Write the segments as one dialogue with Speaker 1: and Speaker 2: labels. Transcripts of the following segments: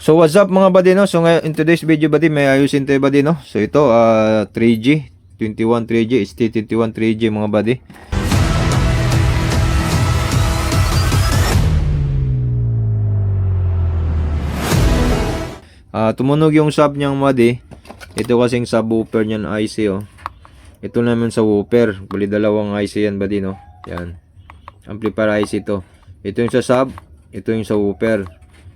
Speaker 1: So what's up mga buddy, no? So ngayon in today's video buddy, may ayusin tayo buddy, no? So ito 3G 21 3G ST21 3G mga buddy. Tumunog yung sub niyang buddy. Ito kasing subwoofer niyan IC, oh. Ito naman sa woofer, bali dalawang IC yan buddy, no? Yan. Amplifier IC to. Ito yung sa sub, ito yung sa woofer.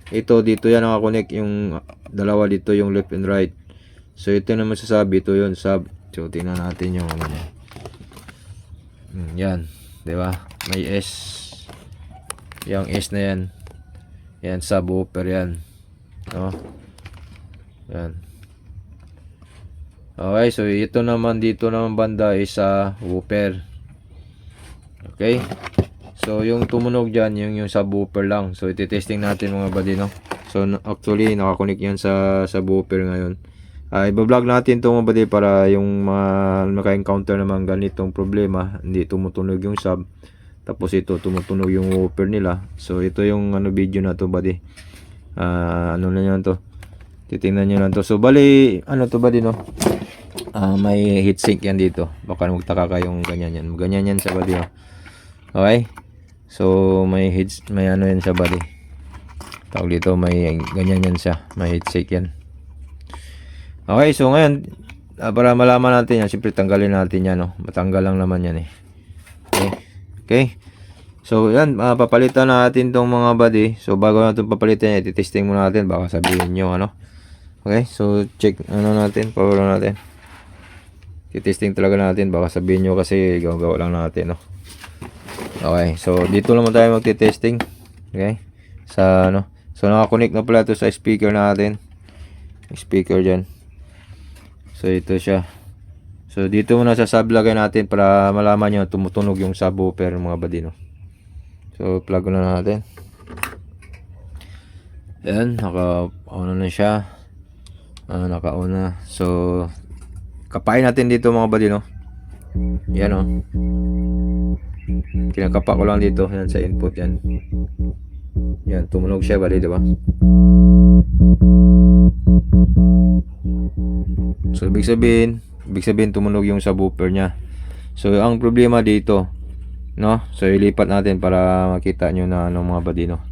Speaker 1: Ito dito yan nakakonect, yung dalawa dito yung left and right. So ito naman sa sub, ito yung sub. So tingnan natin yung yan, 'di ba? May S. Yung S na yan. Yan subwoofer yan. No? Yan. Okay, so ito naman dito naman banda is sa woofer. Okay? So yung tumunog dyan, yung subwoofer lang. So iti-testing natin mga buddy, no? So actually nakakonect yan sa subwoofer ngayon. Iba-vlog natin ito mga buddy para yung mga maka-encounter naman ganitong problema, hindi tumutunog yung sub, tapos ito tumutunog yung woofer nila. So ito yung video na to buddy. Ano na yan to? Titingnan nyo lang to. So bali, ano to buddy, no? May heatsink yan dito. Baka magtaka kayong ganyan yan. Ganyan yan sa buddy, no? Okay? So may ano yan sa body. Tawag dito, may ganyan yan siya. May heatsink yan. Okay, so ngayon para malaman natin yan, siyempre tanggalin natin yan, no? Matanggal lang naman yan eh. Okay? Okay? So yan, papalitan natin tong mga body. So bago natin papalitan yan, ititesting muna natin. Baka sabihin nyo ano. Okay, so check ano natin, power natin. Ititesting talaga natin. Baka sabihin nyo kasi gawa lang natin, no? Okay, so dito naman tayo magte-testing. Okay? Sa ano? So naka-connect na pala ito sa speaker natin. Speaker diyan. So ito siya. So dito muna sa sub lagay natin para malaman niyo tumutunog yung subwoofer mga buddy, no. So plug na natin. Ayan, naka-on na siya. Naka-on na. So kapain natin dito mga buddy, no. Yan, no. Kinakapa ko lang dito yan sa input yan. Yan, tumunog siya bali, diba? So ibig sabihin tumunog yung subwoofer niya. So ang problema dito, no? So ilipat natin para makita nyo na ano mga buddy, no?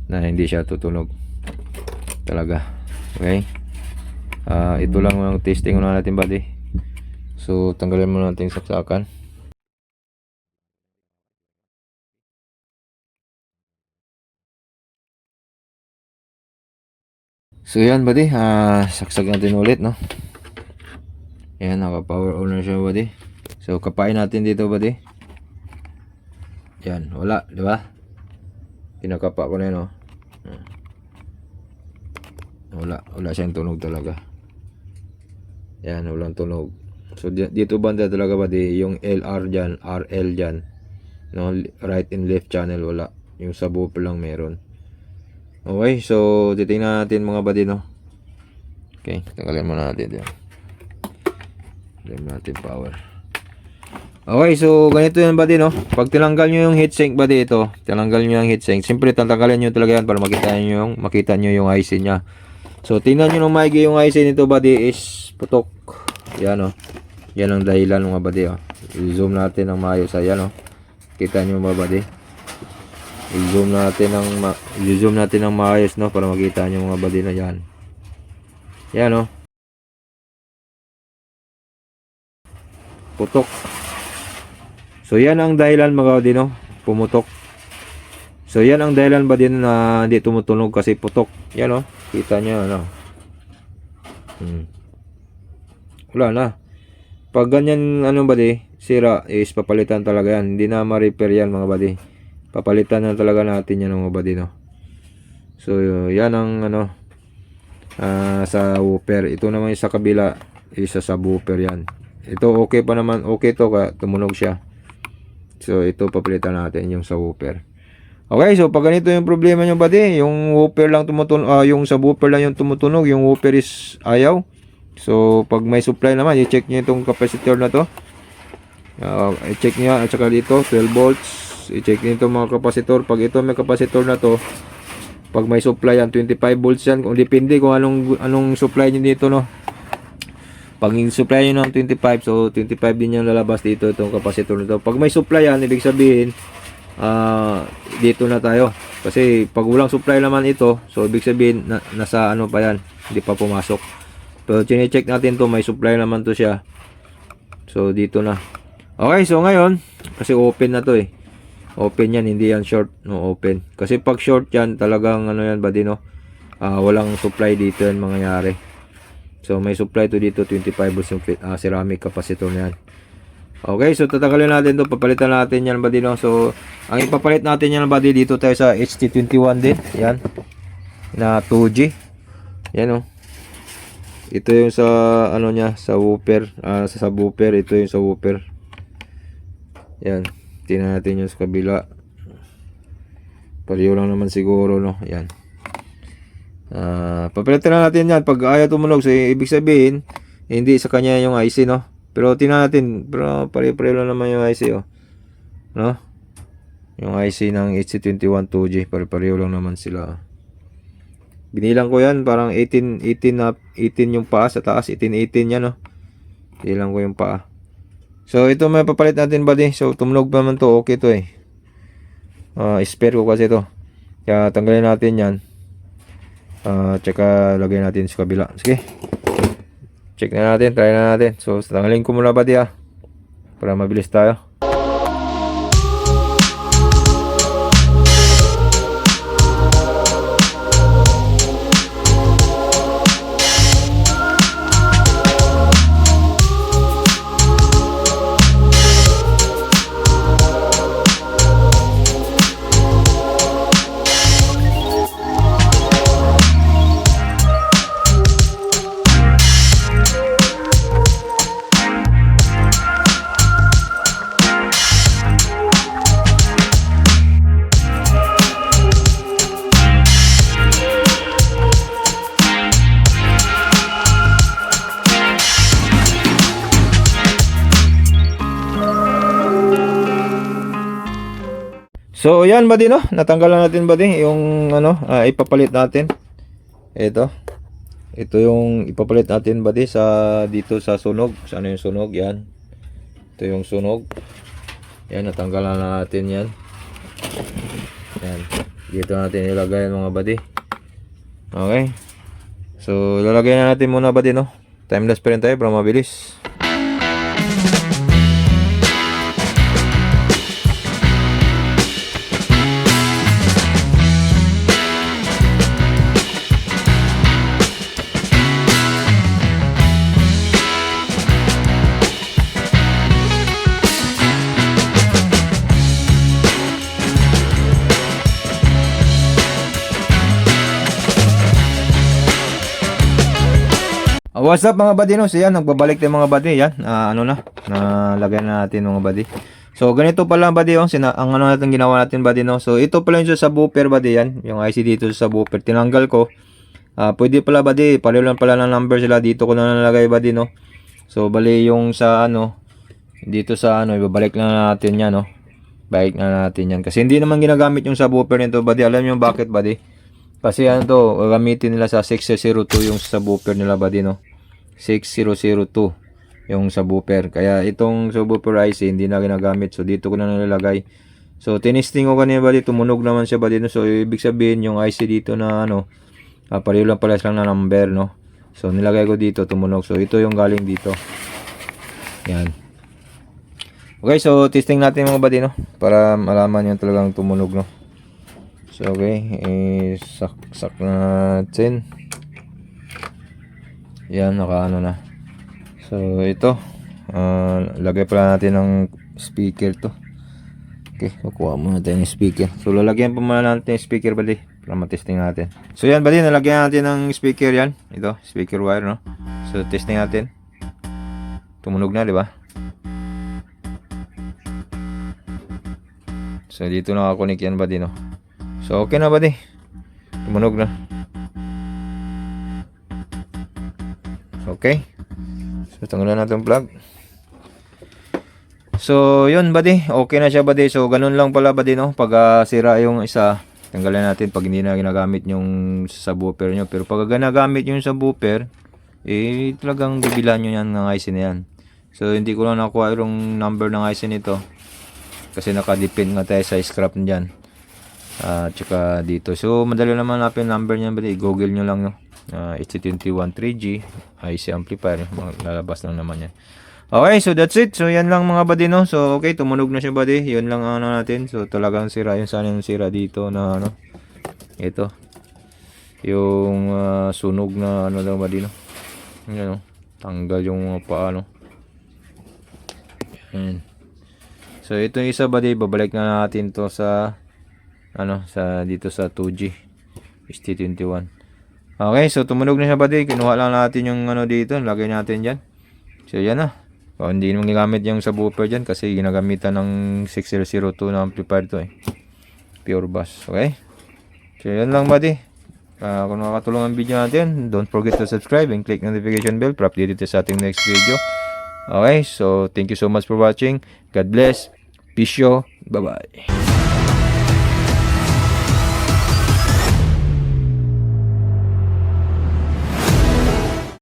Speaker 1: Na hindi siya tutunog talaga. Okay? Ito lang ang testing muna natin buddy. So tanggalin muna natin yung saksakan. So yan buddy, saksag natin ulit, no. Yan, naka power on na siya buddy. So kapain natin dito buddy. Yan, wala, di ba? Kinakapa ko na yun, no. Wala siyang tunog talaga. Yan, walang tunog. So dito banda talaga buddy, yung LR dyan, RL dyan, no, right and left channel wala. Yung subwoofer lang meron. Okay, so titingnan natin mga buddy, no. Okay, tanggalin muna natin yan. Tanggalin natin power. Okay, so ganito yan buddy, no. Pag tinanggal nyo yung heatsink buddy, ito tinanggal nyo yung heatsink, siyempre tatanggalin nyo talaga yan para makita nyo yung IC nya. So tingnan nyo nung maigi yung IC nito buddy is putok. Yan, no. Yan ang dahilan mga buddy, oh. I-zoom natin ng maayos. Ayan, no. Kita nyo mga buddy. I-zoom natin ng maayos, no, para makita nyo mga buddy na yan. Yan, no. Putok. So yan ang dahilan mga buddy, no. Pumutok. So yan ang dahilan buddy na hindi tumutunog kasi putok. Yan, no. Kita nyo, ano. Wala na. Pag ganyan ano buddy, sira is papalitan talaga yan. Hindi na ma-repair yan mga buddy. Papalitan na talaga natin yan mga buddy, no. So yan ang ano sa woofer. Ito naman sa kabila isa sa subwoofer yan. Ito okay pa naman, okay to, tumunog siya. So ito papalitan natin yung sa woofer. Okay, so pag ganito yung problema nyo buddy, yung woofer lang tumutunog, yung subwoofer lang yung tumutunog, yung woofer is ayaw. So pag may supply naman, i-check nyo itong capacitor na to. I-check nyo at saka dito 12 volts. I-check nito mga kapasitor. Pag ito may kapasitor na to, Pag may supply yan, 25 volts yan. Kung depende kung anong supply nyo dito, no. Pag supply nyo ng 25, so 25 din yung lalabas dito, itong capacitor nito. Pag may supply yan, ibig sabihin, dito na tayo. Kasi pag walang supply naman ito, so ibig sabihin, nasa ano pa yan, hindi pa pumasok. Pero chine-check natin to, may supply naman to siya. So dito na. Okay, so ngayon, kasi open na to eh. Open yan, hindi yan short, no, open. Kasi pag short yan, talagang ano yan ba din, no? Walang supply dito yan mangyayari. So may supply to dito, 25 volts yung ceramic capacitor na yan. Okay, so tatanggalin natin to, papalitan natin yan ba din, no? So ang ipapalit natin yan ba din, dito tayo sa HT21 din, yan. Na 2G. Yan, no? Ito yung sa ano niya, sa woofer, sa subwoofer, ito yung sa woofer. Yan. Tingnan natin yung sa kabila. Pareho lang naman siguro, no? Yan. Papalitan na natin yan. Pag ayaw tumunog, so ibig sabihin, hindi sa kanya yung IC, no? Pero tingnan natin. Pero pareho lang naman yung IC, oh. No? Yung IC ng HC21 2G. Pareho lang naman sila. Binilang ko yan. Parang 18 yung paa sa taas. 18 yan, no? Binilang ko yung paa. So ito may papalit natin buddy. So tumunog naman to, okay to eh. Spare ko kasi to. Kaya tanggalin natin yan. Tsaka lagay natin sa kabila. Sige. Check na natin, try na natin. So tanggalin ko muna buddy para mabilis tayo. So yan buddy, no, natanggalan natin buddy yung ano, ipapalit natin. Ito yung ipapalit natin buddy sa dito sa sunog. Saan yung sunog? Yan, ito yung sunog. Yan, natanggalan na natin yan. Yan, dito natin ilagay mga buddy. Okay, so lalagay na natin muna buddy, no. Timeless pa rin tayo para mabilis. What's up mga buddy, no? So yan, nagbabalik tayo mga buddy. Yan, ano na, nalagay na natin mga buddy. So ganito pala buddy, ang ano natin ginawa natin buddy, no? So ito pala yung sa subwoofer buddy, yan. Yung IC dito sa subwoofer, tinanggal ko. Pwede pala buddy, pareho lang pala ng number sila. Dito ko na nalagay buddy, no? So bali yung sa ano, dito sa ano, ibabalik na natin yan, no? Balik na natin yan. Kasi hindi naman ginagamit yung subwoofer nito buddy. Alam niyo bakit buddy? Kasi ano to, gamitin nila sa 6002 yung subwoofer nila buddy, no? 6002 yung subwoofer. Kaya itong subwoofer IC hindi na ginagamit. So dito ko na nilalagay. So tinisting ko kanina buddy, tumunog naman siya buddy, no? So ibig sabihin yung IC dito na ano, pareho lang pala lang na number, no? So nilagay ko dito, tumunog. So ito yung galing dito. Yan. Okay, so testing natin mga buddy, no? Para malaman yung talagang tumunog, no? So okay, sak natin. Yan, nakaano na. So ito, lagay pala natin ng speaker to. Okay, kukuha muna tayo ng speaker. So lalagyan pa muna natin yung speaker buddy para matesting natin. So yan buddy, nalagyan natin ng speaker yan. Ito, speaker wire, no? So testing natin. Tumunog na, di ba? So dito nakakunik yan buddy, no? So okay na buddy. Tumunog na. Okay. So tanggalan natin yung plug. So yun buddy, okay na siya buddy. So ganun lang pala buddy, no? Pag sira yung isa, Tanggalin natin pag hindi na ginagamit yung subwoofer nyo. Pero pag ginagamit yung subwoofer, eh talagang bibilan nyo yan ng IC na yan. So hindi ko lang nakuha yung number ng IC nito. Kasi nakadepend nga tayo sa scrap nyan. Tsaka dito. So madali naman hanapin number nyan. I-google nyo lang, no? HC21 3G IC amplifier. Lalabas lang naman yan. Okay, so that's it. So yan lang mga buddy, no? So okay, tumunog na siya buddy. Yun lang ang ano natin. So talagang sira yung sana yung sira dito na ano. Ito. Yung sunog na ano daw buddy, no? Yan, no? Tanggal yung mga paano. Yan. So ito yung isa buddy, babalik na natin to sa ano, sa dito sa 2G ST21. Okay, so tumunog na siya buddy. Kinuha lang natin yung ano dito, lagay natin diyan. So yan na. Hindi naman gigamit yung subwoofer diyan kasi ginagamitan ng 6002 na amplifier to eh. Pure bass, okay? So yan lang buddy. Kung nakakatulong ang video natin, don't forget to subscribe and click notification bell para updated sa ating next video. Okay, so thank you so much for watching. God bless. Peace. Bye-bye.